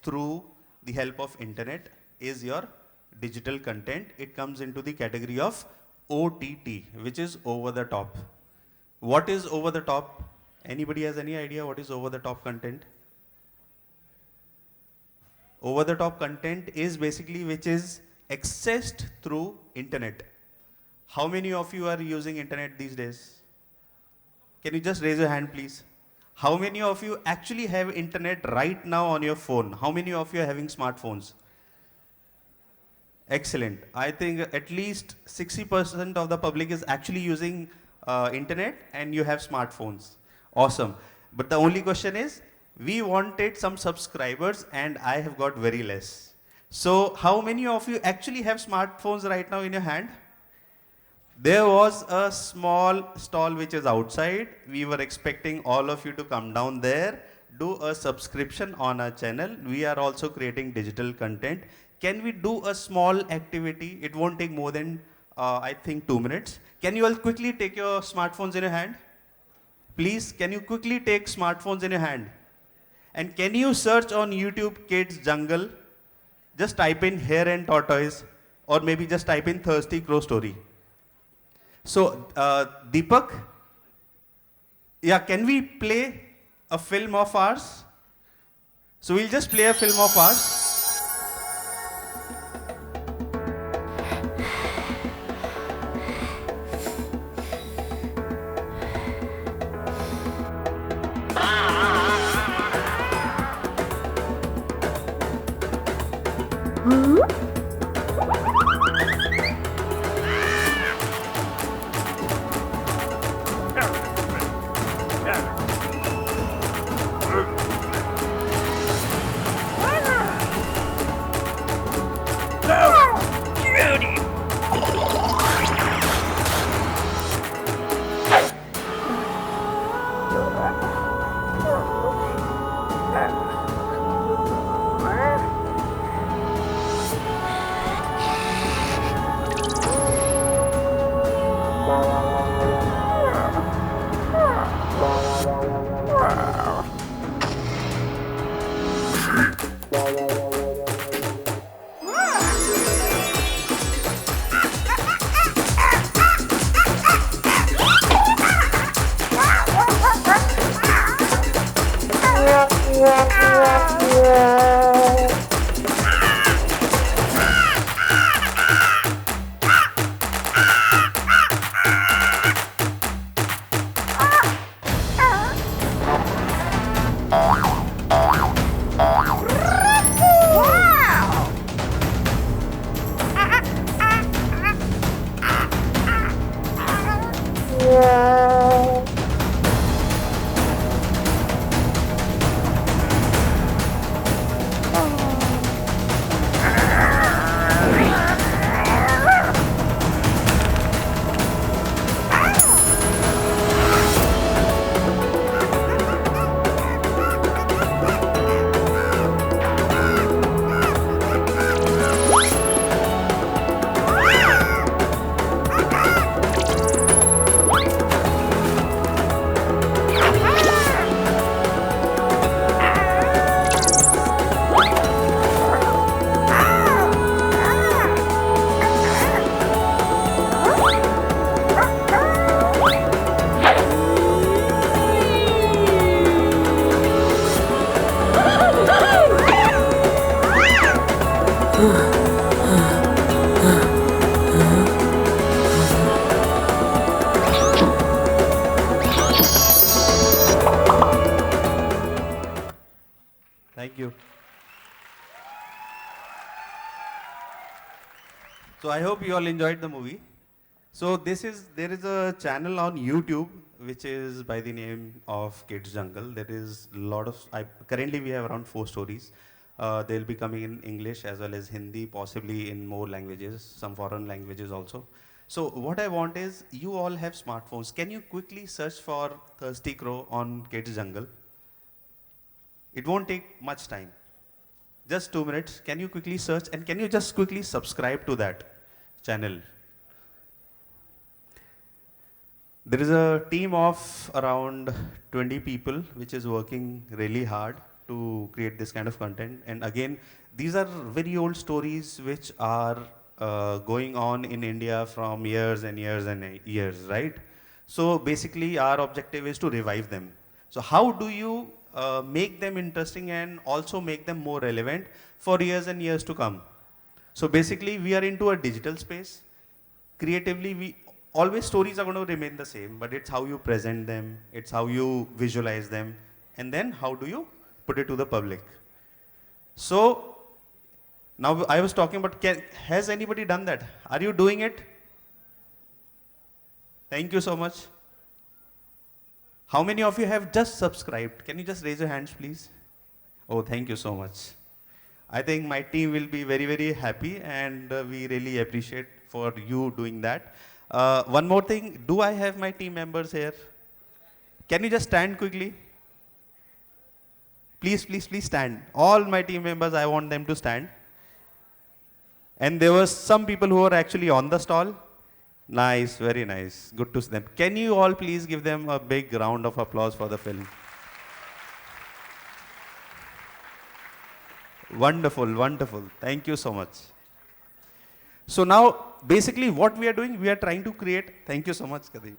through the help of internet is your digital content. It comes into the category of OTT, which is over the top. What is over the top? Anybody has any idea what is over the top content? Over the top content is basically which is accessed through internet. How many of you are using internet these days? Can you just raise your hand, please? How many of you actually have internet right now on your phone? How many of you are having smartphones? Excellent. I think at least 60% of the public is actually using internet and you have smartphones. Awesome. But the only question is, we wanted some subscribers and I have got very less. So how many of you actually have smartphones right now in your hand? There was a small stall which is outside. We were expecting all of you to come down there, do a subscription on our channel. We are also creating digital content. Can we do a small activity? It won't take more than, I think, 2 minutes. Can you all quickly take your smartphones in your hand? Please, can you quickly take smartphones in your hand? And can you search on YouTube Kids Jungle? Just type in Hare and Tortoise, or maybe just type in Thirsty Crow Story. So, Deepak, yeah, can we play a film of ours? So we'll just play a film of ours. Thank you. So I hope you all enjoyed the movie. So there is a channel on YouTube which is by the name of Kids Jungle. There is a lot of, currently we have around 4 stories. They'll be coming in English as well as Hindi, possibly in more languages, some foreign languages also. So what I want is, you all have smartphones. Can you quickly search for Thirsty Crow on Kids Jungle? It won't take much time. Just 2 minutes. Can you quickly search and can you just quickly subscribe to that channel? There is a team of around 20 people which is working really hard to create this kind of content. And again, these are very old stories which are going on in India from years and years and years, right? So basically, our objective is to revive them. So how do you make them interesting and also make them more relevant for years and years to come? So basically, we are into a digital space. Creatively, we always stories are going to remain the same, but it's how you present them, it's how you visualize them, and then how do you put it to the public. So now I was talking about, has anybody done that? Are you doing it? Thank you so much. How many of you have just subscribed? Can you just raise your hands, please? Oh, thank you so much. I think my team will be very, very happy, and we really appreciate for you doing that. One more thing, do I have my team members here? Can you just stand quickly? Please, please, please stand. All my team members, I want them to stand. And there were some people who were actually on the stall. Nice, very nice. Good to see them. Can you all please give them a big round of applause for the film? Wonderful, wonderful. Thank you so much. So now, basically what we are doing, we are trying to create, thank you so much, Kadeem.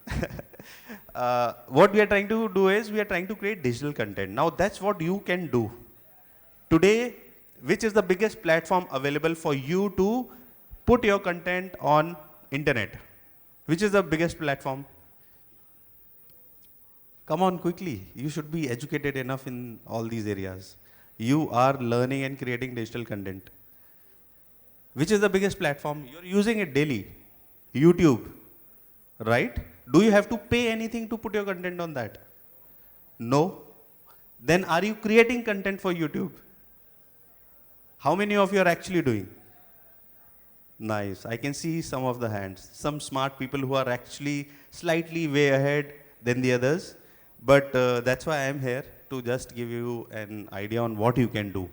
What we are trying to do is, we are trying to create digital content. Now that's what you can do. Today, which is the biggest platform available for you to put your content on internet? Which is the biggest platform? Come on quickly. You should be educated enough in all these areas. You are learning and creating digital content. Which is the biggest platform? You're using it daily. YouTube, right? Do you have to pay anything to put your content on that? No. Then are you creating content for YouTube? How many of you are actually doing? Nice. I can see some of the hands. Some smart people who are actually slightly way ahead than the others. But that's why I am here, to just give you an idea on what you can do.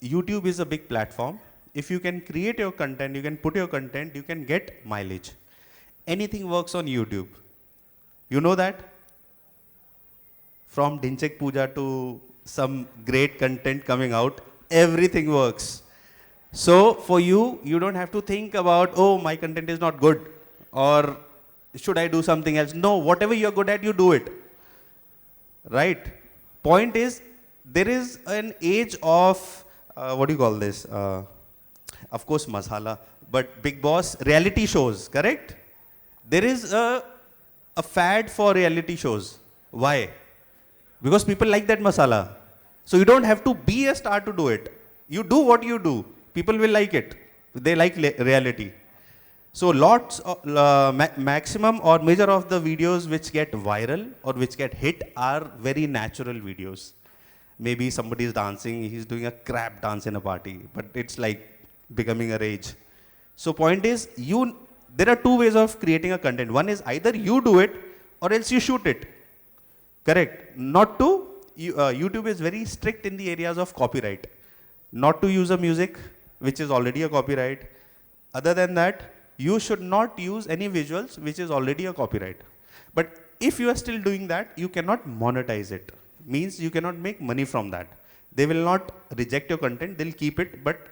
YouTube is a big platform. If you can create your content, you can put your content, you can get mileage. Anything works on YouTube. You know that? From Dinchak Puja to some great content coming out, everything works. So for you, you don't have to think about, oh, my content is not good, or should I do something else? No, whatever you're good at, you do it. Right? Point is, there is an age of, what do you call this? Of course, masala, but Bigg Boss reality shows, correct? There is a fad for reality shows. Why? Because people like that masala. So you don't have to be a star to do it. You do what you do. People will like it. They like reality. So lots of, maximum or major of the videos which get viral or which get hit are very natural videos. Maybe somebody is dancing, he's doing a crap dance in a party, but it's like becoming a rage. So point is, there are two ways of creating a content. One is either you do it or else you shoot it. Correct? Not to, YouTube is very strict in the areas of copyright. Not to use a music which is already a copyright. Other than that, you should not use any visuals which is already a copyright. But if you are still doing that, you cannot monetize it. Means you cannot make money from that. They will not reject your content, they'll keep it, but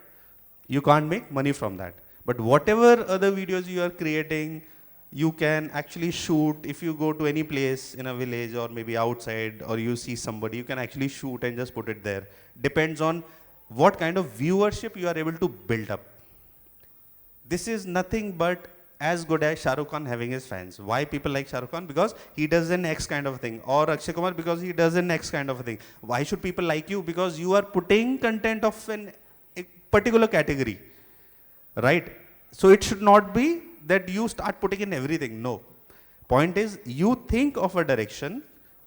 you can't make money from that. But whatever other videos you are creating, you can actually shoot. If you go to any place in a village or maybe outside, or you see somebody, you can actually shoot and just put it there. Depends on what kind of viewership you are able to build up. This is nothing but as good as Shah Rukh Khan having his fans. Why people like Shah Rukh Khan? Because he does an X kind of thing. Or Akshay Kumar because he does an X kind of thing. Why should people like you? Because you are putting content of a particular category. Right? So it should not be that you start putting in everything. No. Point is, you think of a direction,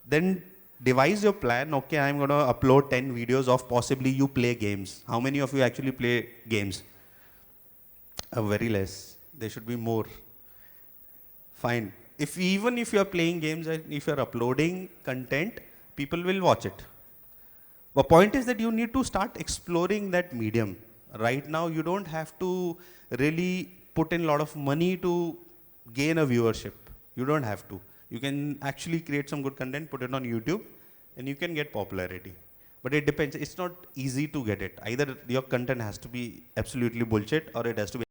then devise your plan. Okay, I'm going to upload 10 videos of possibly you play games. How many of you actually play games? Very less. There should be more. Fine. Even if you are playing games and if you are uploading content, people will watch it. The point is that you need to start exploring that medium. Right now, you don't have to really put in a lot of money to gain a viewership. You don't have to. You can actually create some good content, put it on YouTube, and you can get popularity. But it depends. It's not easy to get it. Either your content has to be absolutely bullshit or it has to be